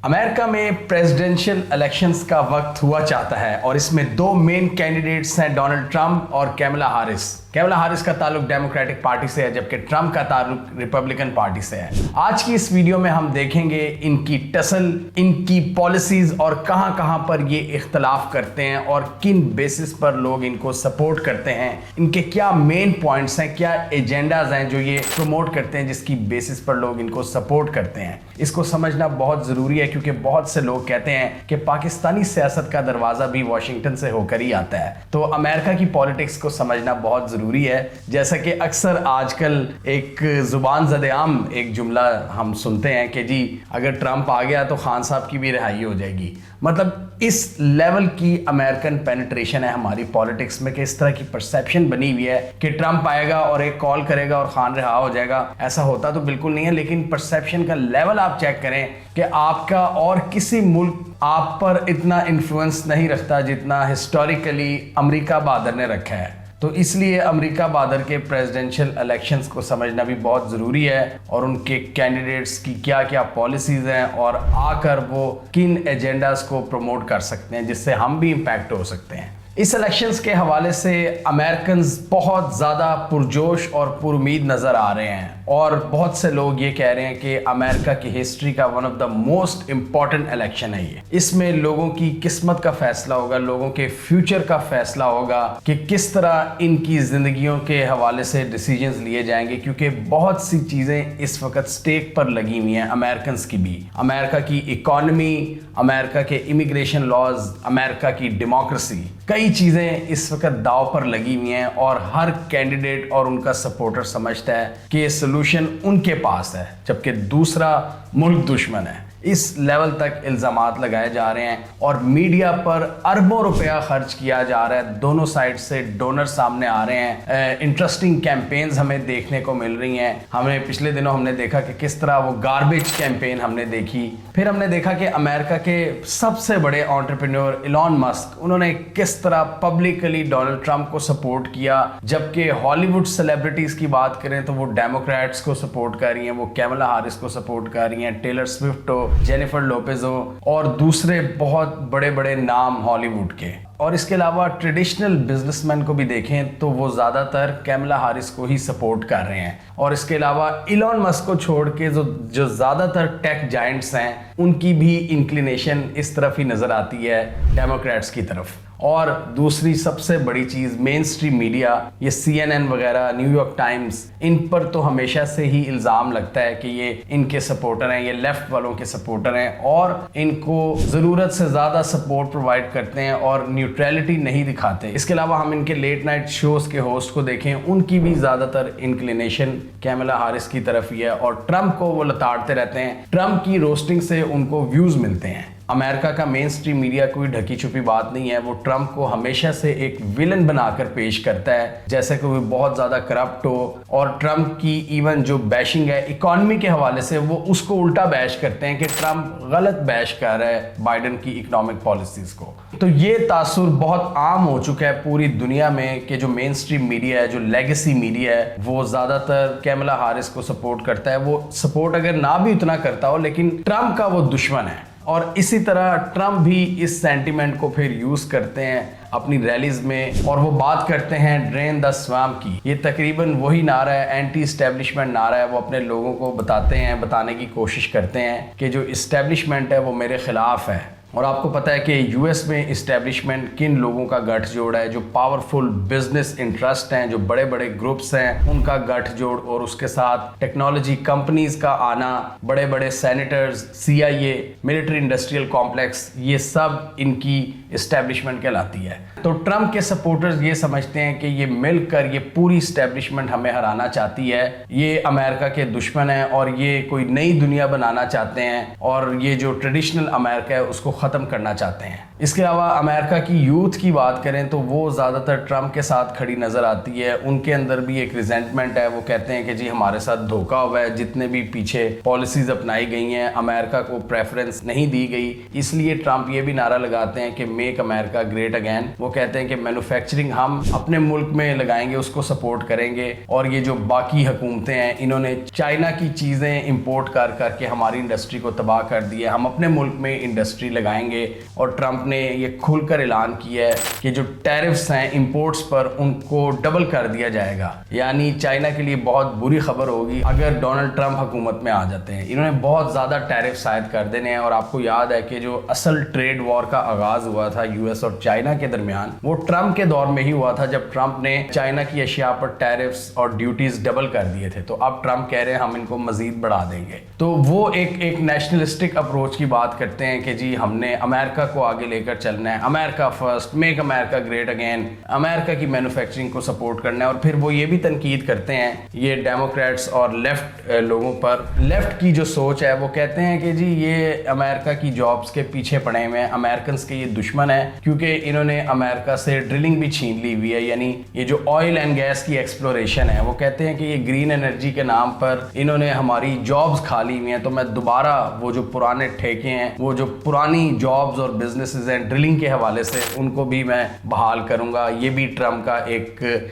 America में presidential elections का वक्त हुआ चाहता है और इसमें दो मेन कैंडिडेट्स हैं, डोनाल्ड ट्रंप और कैमला हारिस। कैमला हारिस का ताल्लुक डेमोक्रेटिक पार्टी से है जबकि ट्रंप का ताल्लुक रिपब्लिकन पार्टी से है। आज की इस वीडियो में हम देखेंगे इनकी टसल, इनकी पॉलिसीज और कहां पर ये इख्तलाफ करते हैं और किन बेसिस पर लोग इनको सपोर्ट करते हैं, इनके क्या मेन पॉइंट्स हैं, क्या एजेंडाज हैं जो ये प्रमोट करते हैं जिसकी बेसिस पर लोग इनको सपोर्ट करते हैं। इसको समझना बहुत ज़रूरी है क्योंकि बहुत से लोग कहते हैं कि पाकिस्तानी सियासत का दरवाज़ा भी वाशिंगटन से होकर ही आता है, तो अमेरिका की पॉलिटिक्स को समझना बहुत ज़रूरी है। जैसा कि अक्सर आजकल एक ज़ुबान ज़द-ए-आम एक जुमला हम सुनते हैं कि जी अगर ट्रंप आ गया तो खान साहब की भी रिहाई हो जाएगी। मतलब इस लेवल की अमेरिकन पेनिट्रेशन है हमारी पॉलिटिक्स में कि इस तरह की परसेप्शन बनी हुई है कि ट्रंप आएगा और एक कॉल करेगा और खान रिहा हो जाएगा। ऐसा होता तो बिल्कुल नहीं है, लेकिन परसेप्शन का लेवल आप चेक करें कि आपका और किसी मुल्क आप पर इतना इन्फ्लुएंस नहीं रखता जितना हिस्टोरिकली अमेरिका बहादुर ने रखा है। तो इसलिए अमेरिका बहादुर के प्रेसिडेंशियल इलेक्शंस को समझना भी बहुत ज़रूरी है और उनके कैंडिडेट्स की क्या क्या पॉलिसीज़ हैं और आकर वो किन एजेंडास को प्रमोट कर सकते हैं जिससे हम भी इम्पैक्ट हो सकते हैं। इस इलेक्शंस के हवाले से अमेरिकन्स बहुत ज़्यादा पुरजोश और पुरुमीद नज़र आ रहे हैं और बहुत से लोग ये कह रहे हैं कि अमेरिका की हिस्ट्री का one of the most important election है ये। इसमें लोगों की किस्मत का फैसला होगा, लोगों के फ्यूचर का फैसला होगा कि किस तरह इनकी ज़िंदगियों के हवाले से डिसीजंस लिए जाएंगे, क्योंकि बहुत सी चीज़ें इस वक्त स्टेक पर लगी हुई हैं अमेरिकन्स की भी। अमेरिका की इकॉनमी, अमेरिका के इमिग्रेशन लॉज, अमेरिका की डेमोक्रेसी, कई चीज़ें इस वक्त दाव पर लगी हुई हैं और हर कैंडिडेट और उनका सपोर्टर समझता है कि ये सोल्यूशन उनके पास है जबकि दूसरा मुल्क दुश्मन है। इस लेवल तक इल्ज़ामात लगाए जा रहे हैं और मीडिया पर अरबों रुपया खर्च किया जा रहा है। दोनों साइड से डोनर सामने आ रहे हैं। इंटरेस्टिंग कैंपेन्स हमें देखने को मिल रही हैं। हमें पिछले दिनों हमने देखा कि किस तरह वो गार्बेज कैंपेन हमने देखी। फिर हमने देखा कि अमेरिका के सबसे बड़े एंटरप्रेन्योर इलॉन मस्क, उन्होंने किस तरह पब्लिकली डोनाल्ड ट्रंप को सपोर्ट किया, जबकि हॉलीवुड सेलिब्रिटीज़ की बात करें तो वो डेमोक्रेट्स को सपोर्ट कर रही हैं, वो कैमला हारिस को सपोर्ट कर रही हैं, टेलर स्विफ्ट हो, जेनिफर लोपेज हो और दूसरे बहुत बड़े बड़े नाम हॉलीवुड के। और इसके अलावा ट्रेडिशनल बिजनेसमैन को भी देखें तो वो ज़्यादातर कैमला हारिस को ही सपोर्ट कर रहे हैं। और इसके अलावा इलॉन मस्क को छोड़ के जो ज़्यादातर टेक जायंट्स हैं उनकी भी इंक्लिनेशन इस तरफ ही नज़र आती है, डेमोक्रेट्स की तरफ। और दूसरी सबसे बड़ी चीज़ मेन स्ट्रीम मीडिया, ये CNN वगैरह, न्यूयॉर्क टाइम्स, इन पर तो हमेशा से ही इल्ज़ाम लगता है कि ये इनके सपोर्टर हैं, ये लेफ्ट वालों के सपोर्टर हैं और इनको ज़रूरत से ज़्यादा सपोर्ट प्रोवाइड करते हैं और न्यूट्रलिटी नहीं दिखाते। इसके अलावा हम इनके लेट नाइट शोज़ के होस्ट को देखें, उनकी भी ज़्यादातर इंक्लिनेशन कैमला हारिस की तरफ ही है और ट्रंप को वो लताड़ते रहते हैं। ट्रंप की रोस्टिंग से उनको व्यूज़ मिलते हैं। अमेरिका का मेन स्ट्रीम मीडिया कोई ढकी छुपी बात नहीं है, वो ट्रंप को हमेशा से एक विलन बनाकर पेश करता है, जैसे कि वो बहुत ज़्यादा करप्ट हो। और ट्रंप की इवन जो बैशिंग है इकॉनमी के हवाले से, वो उसको उल्टा बैश करते हैं कि ट्रंप गलत बैश कर रहा है बाइडन की इकोनॉमिक पॉलिसीज़ को। तो ये तासुर बहुत आम हो चुका है पूरी दुनिया में कि जो मेन स्ट्रीम मीडिया है, जो लेगेसी मीडिया है, वो ज़्यादातर कैमला हारिस को सपोर्ट करता है। वो सपोर्ट अगर ना भी उतना करता हो लेकिन ट्रंप का वो दुश्मन है। और इसी तरह ट्रंप भी इस सेंटीमेंट को फिर यूज़ करते हैं अपनी रैलीज में और वो बात करते हैं ड्रेन द स्वैम्प की। ये तकरीबन वही नारा है, एंटी इस्टेब्लिशमेंट नारा है। वो अपने लोगों को बताने की कोशिश करते हैं कि जो इस्टेब्लिशमेंट है वो मेरे खिलाफ है। और आपको पता है कि यूएस में इस्टेब्लिशमेंट किन लोगों का गठजोड़ है, जो पावरफुल बिजनेस इंटरेस्ट हैं, जो बड़े बड़े ग्रुप्स हैं, उनका गठजोड़ और उसके साथ टेक्नोलॉजी कंपनीज का आना, बड़े बड़े senators, CIA, military industrial complex, ये सब इनकी इस्टेब्लिशमेंट कहलाती है। तो ट्रंप के सपोर्टर्स ये समझते हैं कि ये मिलकर ये पूरी इस्टेब्लिशमेंट हमें हराना चाहती है, ये अमेरिका के दुश्मन है और ये कोई नई दुनिया बनाना चाहते हैं और ये जो ट्रेडिशनल अमेरिका है उसको ख़त्म करना चाहते हैं। इसके अलावा अमेरिका की यूथ की बात करें तो वो ज़्यादातर ट्रंप के साथ खड़ी नज़र आती है। उनके अंदर भी एक रिजेंटमेंट है। वो कहते हैं कि जी हमारे साथ धोखा हुआ है, जितने भी पीछे पॉलिसीज़ अपनाई गई हैं अमेरिका को प्रेफरेंस नहीं दी गई। इसलिए ट्रंप ये भी नारा लगाते हैं कि मेक अमेरिका ग्रेट अगेन। वो कहते हैं कि मैन्युफैक्चरिंग हम अपने मुल्क में लगाएंगे, उसको सपोर्ट करेंगे, और ये जो बाकी हुकूमतें हैं इन्होंने चाइना की चीज़ें इंपोर्ट कर करके हमारी इंडस्ट्री को तबाह कर दी है, हम अपने मुल्क में इंडस्ट्री लगाएंगे। और ट्रंप ने ये खुलकर ऐलान किया है कि जो टैरिफ्स हैं इंपोर्ट्स पर उनको डबल कर दिया जाएगा। यानी चाइना के लिए बहुत बुरी खबर होगी अगर डोनाल्ड ट्रंप हुकूमत में आ जाते हैं। इन्होंने बहुत ज़्यादा टैरिफ्स आयद कर देने हैं। और आपको याद है कि जो असल ट्रेड वॉर का आगाज़ हुआ था यूएस और चाइना के दरमियान, वो ट्रंप के दौर में ही हुआ था, जब ट्रंप ने चाइना की अशिया पर टैरिफ्स और ड्यूटीज डबल कर दिए थे। तो अब ट्रंप कह रहे हैं हम इनको मजीद बढ़ा देंगे। तो वो एक नेशनलिस्टिक अप्रोच की बात करते हैं कि जी हमने अमेरिका को आगे लेकर चलना है, America first, make America great again, America की मैन्युफैक्चरिंग को सपोर्ट करना है। और फिर वो ये भी तनकीद करते हैं ये डेमोक्रेट्स और लेफ्ट लोगों पर, लेफ्ट की जो सोच है, वो कहते हैं कि जी ये अमेरिका की जॉब्स के पीछे पड़े हुए हैं, अमेरिकन के ये दुश्मन है, क्योंकि इन्होंने अमेरिका से ड्रिलिंग भी छीन ली हुई है। यानी ये जो ऑयल एंड गैस की एक्सप्लोरेशन है, वो कहते हैं कि ये ग्रीन एनर्जी के नाम पर इन्होंने हमारी जॉब्स खा ली हुई हैं। तो मैं दोबारा वो जो पुराने ठेके हैं, वो जो पुरानी जॉब्स और बिजनेसेस हैं ड्रिलिंग के हवाले से, उनको भी मैं बहाल करूंगा। ये भी ट्रंप का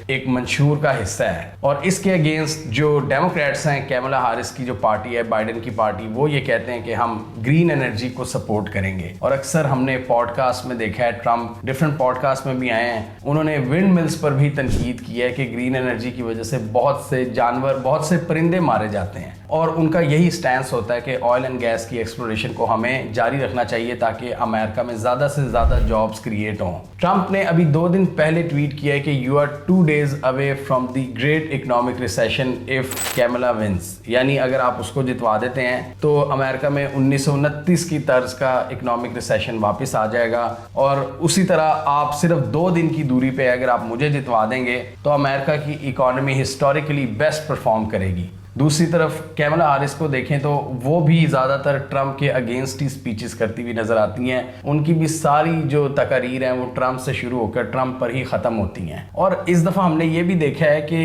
एक मंशूर का हिस्सा है। और इसके अगेंस्ट जो डेमोक्रेट्स हैं, कैमला हारिस की जो पार्टी है, बाइडेन की पार्टी, वो ये कहते हैं कि हम ग्रीन एनर्जी को सपोर्ट करेंगे। और अक्सर हमने पॉडकास्ट में देखा है, ट्रंप डिफरेंट पॉडकास्ट में भी आए हैं, उन्होंने विंड मिल्स पर भी तनकीद की है कि ग्रीन एनर्जी की वजह से बहुत से जानवर, बहुत से परिंदे मारे जाते हैं। और उनका यही स्टैंस होता है कि ऑयल एंड गैस की एक्सप्लोरेशन को हमें जारी रखना चाहिए ताकि अमेरिका में ज़्यादा से ज़्यादा जॉब्स क्रिएट हों। ट्रंप ने अभी 2 दिन पहले ट्वीट किया है कि you are 2 days away from the great economic recession if Kamala wins. यानी अगर आप उसको जितवा देते हैं तो अमेरिका में 1929 की तर्ज का इकोनॉमिक रिसेशन वापस आ जाएगा। और उसी तरह आप सिर्फ 2 दिन की दूरी पे अगर आप मुझे जितवा देंगे तो अमेरिका की इकोनॉमी हिस्टोरिकली बेस्ट परफॉर्म करेगी। दूसरी तरफ कैमला हारिस को देखें तो वो भी ज़्यादातर ट्रंप के अगेंस्ट ही स्पीचेस करती हुई नज़र आती हैं। उनकी भी सारी जो तकारीर हैं वो ट्रंप से शुरू होकर ट्रंप पर ही ख़त्म होती हैं। और इस दफ़ा हमने ये भी देखा है कि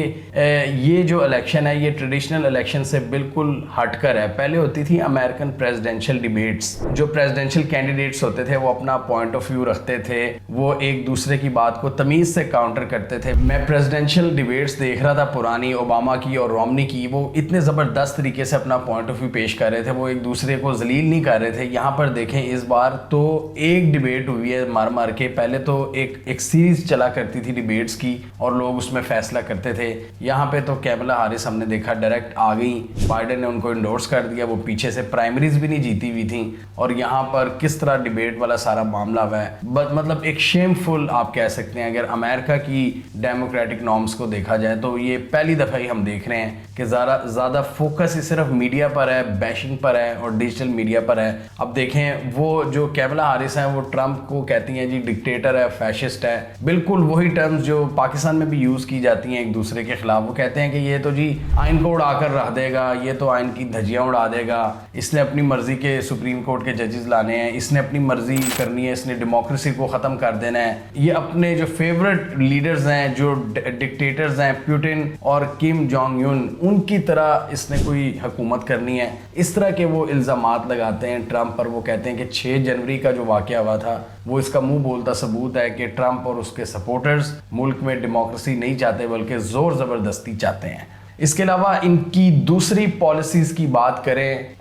ये जो इलेक्शन है ये ट्रेडिशनल इलेक्शन से बिल्कुल हटकर है। पहले होती थी अमेरिकन प्रेसिडेंशियल डिबेट्स, जो प्रेसिडेंशियल कैंडिडेट्स होते थे वो अपना पॉइंट ऑफ व्यू रखते थे, वो एक दूसरे की बात को तमीज़ से काउंटर करते थे। मैं प्रेसिडेंशियल डिबेट्स देख रहा था पुरानी, ओबामा की और रोमनी की, वो इतने ज़बरदस्त तरीके से अपना पॉइंट ऑफ व्यू पेश कर रहे थे, वो एक दूसरे को जलील नहीं कर रहे थे। यहाँ पर देखें इस बार तो एक डिबेट हुई है मार मार के। पहले तो एक सीरीज चला करती थी डिबेट्स की और लोग उसमें फैसला करते थे। यहाँ पे तो कैमला हारिस हमने देखा डायरेक्ट आ गई, बाइडेन ने उनको इंडोर्स कर दिया, वो पीछे से प्राइमरीज भी नहीं जीती हुई थी। और यहाँ पर किस तरह डिबेट वाला सारा मामला हुआ है, मतलब एक शेमफुल आप कह सकते हैं। अगर अमेरिका की डेमोक्रेटिक नॉर्म्स को देखा जाए तो ये पहली दफ़ा ही हम देख रहे हैं कि ज़्यादा फोकस ही सिर्फ मीडिया पर है, बैशिंग पर है और डिजिटल मीडिया पर है। अब देखें वो जो कैमला हारिस हैं वो ट्रंप को कहती हैं जी डिक्टेटर है, फैशिस्ट है, बिल्कुल वही टर्म्स जो पाकिस्तान में भी यूज़ की जाती हैं एक दूसरे के खिलाफ। वो कहते हैं कि ये तो जी आइन को उड़ाकर रख देगा, ये तो आइन की धज्जियाँ उड़ा देगा, इसने अपनी मर्जी के सुप्रीम कोर्ट के जजेस लाने हैं, इसने अपनी मर्जी करनी है, इसने डेमोक्रेसी को ख़त्म कर देना है। ये अपने जो फेवरेट लीडर्स हैं, जो डिक्टेटर्स हैं, पुतिन और किम जोंग यून, उनकी तरह इसने कोई हुकूमत करनी है। इस तरह के वो इल्ज़ामात लगाते हैं ट्रंप पर। वो कहते हैं कि 6 जनवरी का जो वाक़या हुआ था वो इसका मुंह बोलता सबूत है कि ट्रंप और उसके सपोर्टर्स मुल्क में डेमोक्रेसी नहीं चाहते बल्कि ज़ोर ज़बरदस्ती चाहते हैं। इसके अलावा इनकी दूसरी पॉलिसीज़ की बात करें,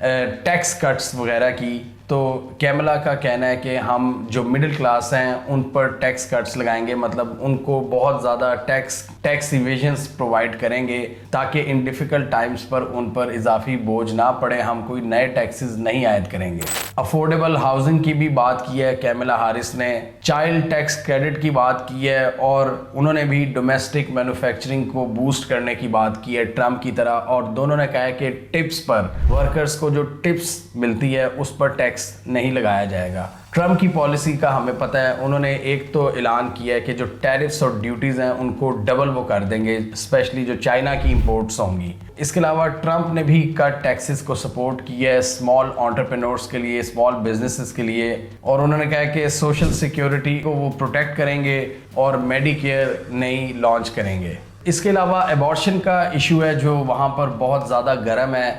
टैक्स कट्स वगैरह की, तो कैमला का कहना है कि हम जो मिडिल क्लास हैं उन पर टैक्स कट्स लगाएंगे, मतलब उनको बहुत ज़्यादा टैक्स इवेजन्स प्रोवाइड करेंगे ताकि इन डिफ़िकल्ट टाइम्स पर उन पर इजाफी बोझ ना पड़े, हम कोई नए टैक्सेस नहीं आयद करेंगे। अफोर्डेबल हाउसिंग की भी बात की है कैमला हारिस ने, चाइल्ड टैक्स क्रेडिट की बात की है, और उन्होंने भी डोमेस्टिक मैन्युफैक्चरिंग को बूस्ट करने की बात की है ट्रंप की तरह। और दोनों ने कहा है कि टिप्स पर, वर्कर्स को जो टिप्स मिलती है उस पर टैक्स नहीं लगाया जाएगा। ट्रंप की पॉलिसी का हमें पता है, उन्होंने एक तो ऐलान किया है कि जो टैरिफ्स और ड्यूटीज़ हैं उनको डबल वो कर देंगे, स्पेशली जो चाइना की इंपोर्ट्स होंगी। इसके अलावा ट्रंप ने भी कट टैक्सेस को सपोर्ट किया है स्मॉल एंटरप्रेन्योर्स के लिए, स्मॉल बिजनेसेस के लिए, और उन्होंने कहा कि सोशल सिक्योरिटी को वो प्रोटेक्ट करेंगे और मेडिकेयर नई लॉन्च करेंगे। इसके अलावा एबॉर्शन का इशू है जो वहाँ पर बहुत ज़्यादा गर्म है।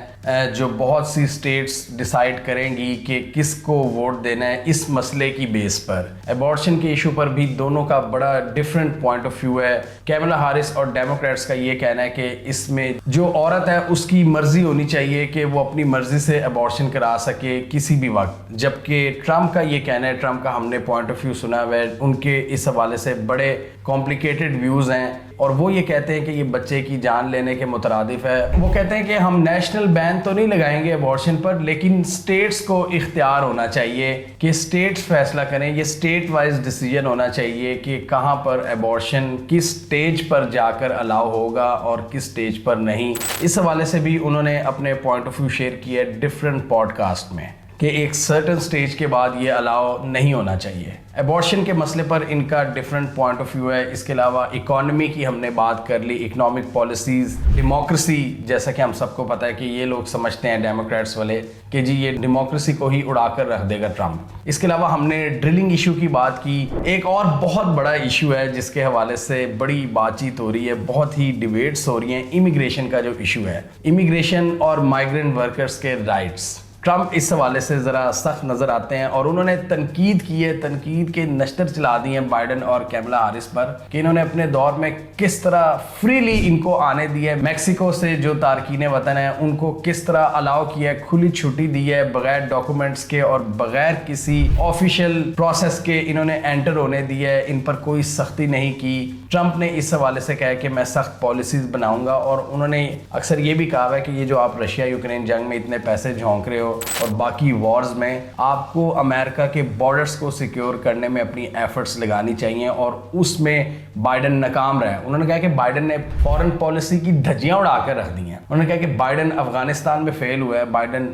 جو بہت سی اسٹیٹس ڈیسائیڈ کریں گی کہ کس کو ووٹ دینا ہے اس مسئلے کی بیس پر. ایبارشن کے ایشو پر بھی دونوں کا بڑا ڈفرینٹ پوائنٹ آف ویو ہے. کیملا ہارس اور ڈیموکریٹس کا یہ کہنا ہے کہ اس میں جو عورت ہے اس کی مرضی ہونی چاہیے کہ وہ اپنی مرضی سے ایبارشن کرا سکے کسی بھی وقت, جبکہ ٹرمپ کا یہ کہنا ہے, ٹرمپ کا ہم نے پوائنٹ آف ویو سنا ہوا ہے, ان کے اس حوالے سے بڑے کمپلیکیٹڈ ویوز ہیں اور وہ یہ کہتے ہیں کہ یہ بچے کی جان لینے کے مترادف ہے. وہ کہتے ہیں کہ ہم نیشنل بین تو نہیں لگائیں گے ایبارشن پر, لیکن اسٹیٹس کو اختیار ہونا چاہیے کہ اسٹیٹس فیصلہ کریں. یہ اسٹیٹ وائز ڈیسیجن ہونا چاہیے کہ کہاں پر ایبارشن کس سٹیج پر جا کر الاؤ ہوگا اور کس سٹیج پر نہیں. اس حوالے سے بھی انہوں نے اپنے پوائنٹ آف ویو شیئر کیا ہے ڈفرینٹ پوڈ کاسٹ میں کہ ایک سرٹن سٹیج کے بعد یہ الاؤ نہیں ہونا چاہیے. ایبارشن کے مسئلے پر ان کا ڈفرینٹ پوائنٹ آف ویو ہے. اس کے علاوہ اکانومی کی ہم نے بات کر لی, اکنامک پالیسیز, ڈیموکریسی, جیسا کہ ہم سب کو پتہ ہے کہ یہ لوگ سمجھتے ہیں ڈیموکریٹس والے کہ جی یہ ڈیموکریسی کو ہی اڑا کر رکھ دے گا ٹرمپ. اس کے علاوہ ہم نے ڈرلنگ ایشو کی بات کی. ایک اور بہت بڑا ایشو ہے جس کے حوالے سے بڑی بات چیت ہو رہی ہے, بہت ہی ڈیبیٹس ہو رہی ہیں, امیگریشن کا جو ایشو ہے, امیگریشن اور مائیگرنٹ ورکرز کے رائٹس. ٹرمپ اس حوالے سے ذرا سخت نظر آتے ہیں اور انہوں نے تنقید کی ہے, تنقید کے نشتر چلا دی ہیں بائیڈن اور کیملا ہارس پر کہ انہوں نے اپنے دور میں کس طرح فریلی ان کو آنے دی ہے. میکسیکو سے جو تارکین وطن ہیں ان کو کس طرح الاؤ کیا ہے, کھلی چھٹی دی ہے, بغیر ڈاکومنٹس کے اور بغیر کسی آفیشیل پروسیس کے انہوں نے انٹر ہونے دی ہے. ان پر کوئی سختی نہیں کی. ٹرمپ نے اس حوالے سے کہا کہ میں سخت پالیسیز بناؤں گا, اور انہوں نے اکثر یہ بھی کہا ہے کہ یہ جو آپ رشیا یوکرین جنگ میں اتنے پیسے جھونک رہے ہو اور باقی وارز میں, آپ کو امریکہ کے بارڈرز کو سیکیور کرنے میں اپنی ایفرٹس لگانی چاہیے, اور اس میں بائیڈن ناکام رہا ہے. انہوں نے کہا کہ بائیڈن نے فورن پالیسی کی دھجیاں اڑا کر رکھ دی ہیں. انہوں نے کہا کہ بائیڈن افغانستان میں فیل ہوا ہے, بائیڈن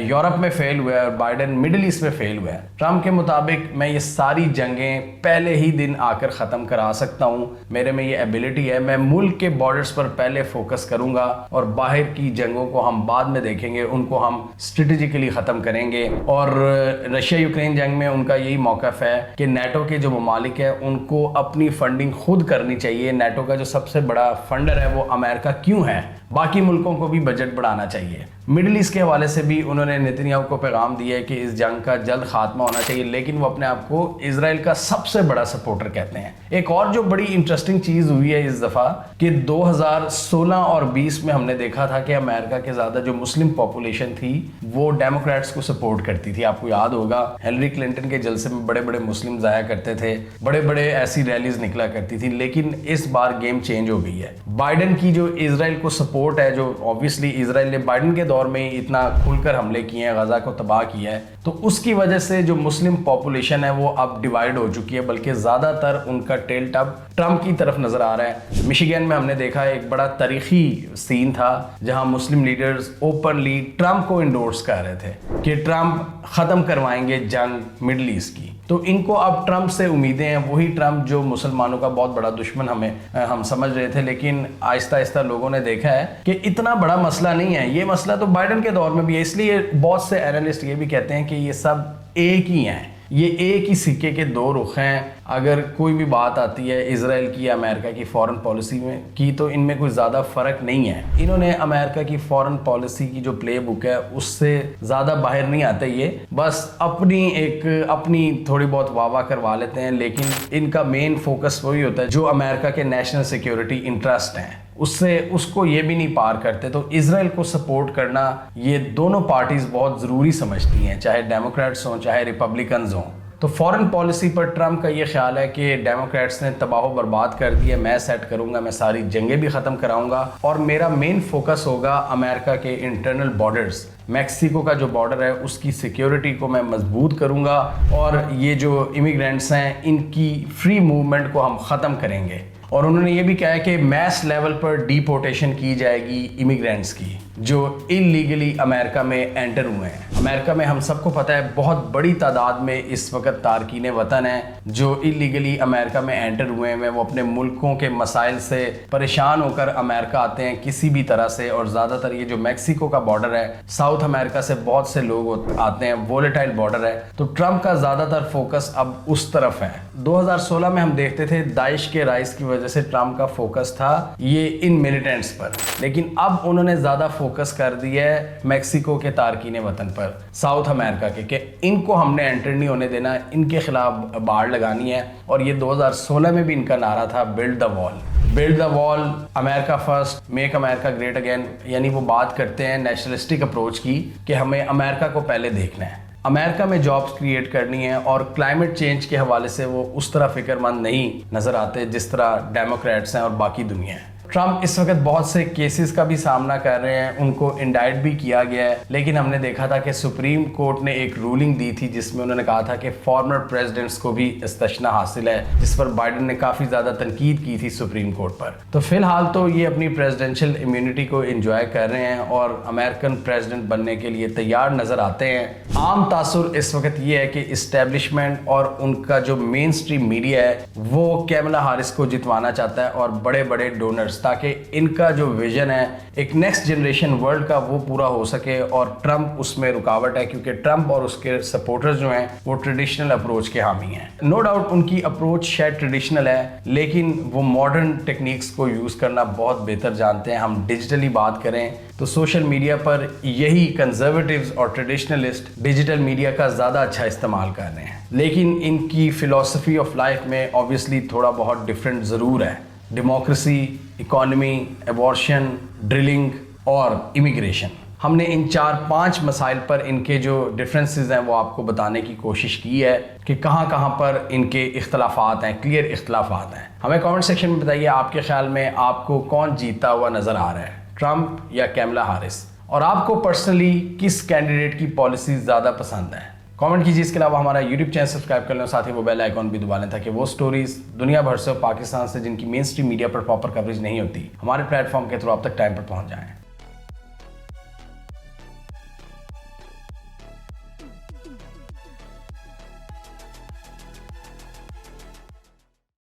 یورپ میں فیل ہوا ہے اور بائیڈن مڈل ایسٹ میں فیل ہوا ہے. ٹرمپ کے مطابق میں یہ ساری جنگیں پہلے ہی دن آ کر ختم کرا سکتا ہوں, میرے میں یہ ایبلٹی ہے. میں ملک کے بارڈرز پر پہلے فوکس کروں گا اور باہر کی جنگوں کو ہم بعد میں دیکھیں گے, ان کو ہم اسٹریٹجیکلی ختم کریں گے. اور رشیا یوکرین جنگ میں ان کا یہی موقف ہے کہ نیٹو کے جو ممالک ہیں ان کو اپنی فنڈنگ خود کرنی چاہیے. نیٹو کا جو سب سے بڑا فنڈر ہے وہ امریکہ کیوں ہے, باقی ملکوں کو بھی بجٹ بڑھانا چاہیے. مڈل ایسٹ کے حوالے سے بھی انہوں نے نیتنیاہو کو پیغام دیا ہے کہ اس جنگ کا جلد خاتمہ ہونا چاہیے, لیکن وہ اپنے آپ کو اسرائیل کا سب سے بڑا سپورٹر کہتے ہیں. ایک اور جو بڑی انٹرسٹنگ چیز ہوئی ہے اس دفعہ کہ 2016 اور 20 میں ہم نے دیکھا تھا کہ امریکہ کے زیادہ جو مسلم پاپولیشن تھی وہ ڈیموکریٹس کو سپورٹ کرتی تھی. آپ کو یاد ہوگا ہیلری کلنٹن کے جلسے میں بڑے بڑے مسلم آیا کرتے تھے, بڑے بڑے ایسی ریلیز نکلا کرتی تھی, لیکن اس بار گیم چینج ہو گئی ہے. بائیڈن کی جو اسرائیل کو سپورٹ ہے, جو obviously اسرائیل نے بائیڈن کے دور میں اتنا کھل کر حملے کیے ہیں, غزہ کو تباہ کیا ہے, تو اس کی وجہ سے جو مسلم پاپولیشن ہے وہ اب ڈیوائیڈ ہو چکی ہے, بلکہ زیادہ تر ان کا ٹیل ٹب ٹرمپ کی طرف نظر آ رہا ہے. مشیگن میں ہم نے دیکھا ایک بڑا تاریخی سین تھا جہاں مسلم لیڈرز اوپنلی ٹرمپ کو انڈورس کر رہے تھے کہ ٹرمپ ختم کروائیں گے جنگ مڈل ایسٹ کی. تو ان کو اب ٹرمپ سے امیدیں ہیں, وہی ٹرمپ جو مسلمانوں کا بہت بڑا دشمن ہم سمجھ رہے تھے, لیکن آہستہ آہستہ لوگوں نے دیکھا ہے کہ اتنا بڑا مسئلہ نہیں ہے. یہ مسئلہ تو بائیڈن کے دور میں بھی ہے, اس لیے بہت سے اینالسٹ یہ بھی کہتے ہیں کہ یہ سب ایک ہی ہیں, یہ ایک ہی سکے کے دو رخ ہیں. اگر کوئی بھی بات آتی ہے اسرائیل کی یا امریکہ کی فورن پالیسی میں کی, تو ان میں کوئی زیادہ فرق نہیں ہے. انہوں نے امریکہ کی فورن پالیسی کی جو پلے بک ہے اس سے زیادہ باہر نہیں آتے, یہ بس اپنی تھوڑی بہت واہ واہ کروا لیتے ہیں, لیکن ان کا مین فوکس وہی ہوتا ہے جو امریکہ کے نیشنل سیکیورٹی انٹرسٹ ہیں, اس کو یہ بھی نہیں پار کرتے. تو اسرائیل کو سپورٹ کرنا یہ دونوں پارٹیز بہت ضروری سمجھتی ہیں, چاہے ڈیموکریٹس ہوں چاہے ریپبلکنز ہوں. تو فورن پالیسی پر ٹرمپ کا یہ خیال ہے کہ ڈیموکریٹس نے تباہ و برباد کر دی ہے, میں سیٹ کروں گا, میں ساری جنگیں بھی ختم کراؤں گا, اور میرا مین فوکس ہوگا امریکہ کے انٹرنل بارڈرز. میکسیکو کا جو بارڈر ہے اس کی سیکیورٹی کو میں مضبوط کروں گا, اور یہ جو امیگرینٹس ہیں ان کی فری موومنٹ کو ہم ختم کریں گے. اور انہوں نے یہ بھی کہا ہے کہ میس لیول پر ڈیپورٹیشن کی جائے گی امیگرینٹس کی جو انلیگلی امریکہ میں انٹر ہوئے ہیں. امریکہ میں ہم سب کو پتہ ہے بہت بڑی تعداد میں اس وقت تارکین وطن ہیں جو انلیگلی امریکہ میں انٹر ہوئے ہیں. وہ اپنے ملکوں کے مسائل سے پریشان ہو کر امریکہ آتے ہیں کسی بھی طرح سے, اور زیادہ تر یہ جو میکسیکو کا بارڈر ہے, ساؤتھ امریکہ سے بہت سے لوگ آتے ہیں, وولیٹائل بارڈر ہے. تو ٹرمپ کا زیادہ تر فوکس اب اس طرف ہے. 2016 میں ہم دیکھتے تھے داعش کے رائز کی وجہ سے ٹرمپ کا فوکس تھا یہ ان ملیٹنٹس پر, لیکن اب انہوں نے زیادہ फोकस कर दिया है मैक्सिको के तारकीन वतन पर, साउथ अमेरिका के, कि इनको हमने एंटर नहीं होने देना, इनके खिलाफ बाड़ लगानी है। और ये 2016 में भी इनका नारा था build the wall, build the wall, America first, make America great again. यानी वो बात करते हैं नेशनलिस्टिक अप्रोच की कि हमें अमेरिका को पहले देखना है, अमेरिका में जॉब्स क्रिएट करनी है। और क्लाइमेट चेंज के हवाले से वो उस तरह फिक्रमंद नहीं नज़र आते जिस तरह डेमोक्रेट्स हैं और बाकी दुनिया है। ट्रम्प इस वक्त बहुत से केसेस का भी सामना कर रहे हैं, उनको इंडाइट भी किया गया है, लेकिन हमने देखा था कि सुप्रीम कोर्ट ने एक रूलिंग दी थी जिसमें उन्होंने कहा था कि फॉर्मर प्रेसिडेंट्स को भी इस्तिस्ना हासिल है, जिस पर बाइडेन ने काफ़ी ज़्यादा तनकीद की थी सुप्रीम कोर्ट पर। तो फिलहाल तो ये अपनी प्रेसिडेंशियल इम्यूनिटी को इंजॉय कर रहे हैं और अमेरिकन प्रेसिडेंट बनने के लिए तैयार नज़र आते हैं। आम तासुर इस वक्त ये है कि इस्टेब्लिशमेंट और उनका जो मेन स्ट्रीम मीडिया है वो कैमला हारिस को जितवाना चाहता है और बड़े बड़े डोनर्स, ताकि इनका जो विजन है एक नेक्स्ट जनरेशन वर्ल्ड का वो पूरा हो सके। और ट्रम्प उसमें रुकावट है क्योंकि ट्रम्प और उसके सपोर्टर्स जो हैं वो ट्रेडिशनल अप्रोच के हामी हैं। नो डाउट उनकी अप्रोच शायद ट्रेडिशनल है, लेकिन वो मॉडर्न टेक्निक्स को यूज़ करना बहुत बेहतर जानते हैं। हम डिजिटली बात करें तो सोशल मीडिया पर यही कंजर्वेटिव्स और ट्रेडिशनलिस्ट डिजिटल मीडिया का ज़्यादा अच्छा इस्तेमाल कर रहे हैं, लेकिन इनकी फ़िलॉसफी ऑफ लाइफ में ऑब्वियसली थोड़ा बहुत डिफरेंट ज़रूर है। डेमोक्रेसी, इकॉनमी, एबॉर्शन, ड्रिलिंग और इमिग्रेशन, हमने इन 4-5 मसाइल पर इनके जो डिफरेंसेस हैं वो आपको बताने की कोशिश की है कि कहाँ कहाँ पर इनके इख्तलाफात हैं, क्लियर इख्तलाफात हैं। हमें कमेंट सेक्शन में बताइए आपके ख्याल में आपको कौन जीतता हुआ नज़र आ रहा है, ट्रम्प या कैमला हारिस, और आपको पर्सनली किस कैंडिडेट की पॉलिसी ज़्यादा पसंद है। कमेंट कीजिए। इसके अलावा हमारा यूट्यूब चैनल सब्सक्राइब कर लें, साथ ही वो बेल आइकॉन भी दबा लें ताकि वो स्टोरीज दुनिया भर से, पाकिस्तान से जिनकी मेन स्ट्रीम मीडिया पर प्रॉपर कवरेज नहीं होती, हमारे प्लेटफॉर्म के थ्रू आप तक टाइम पर पहुंच जाएं।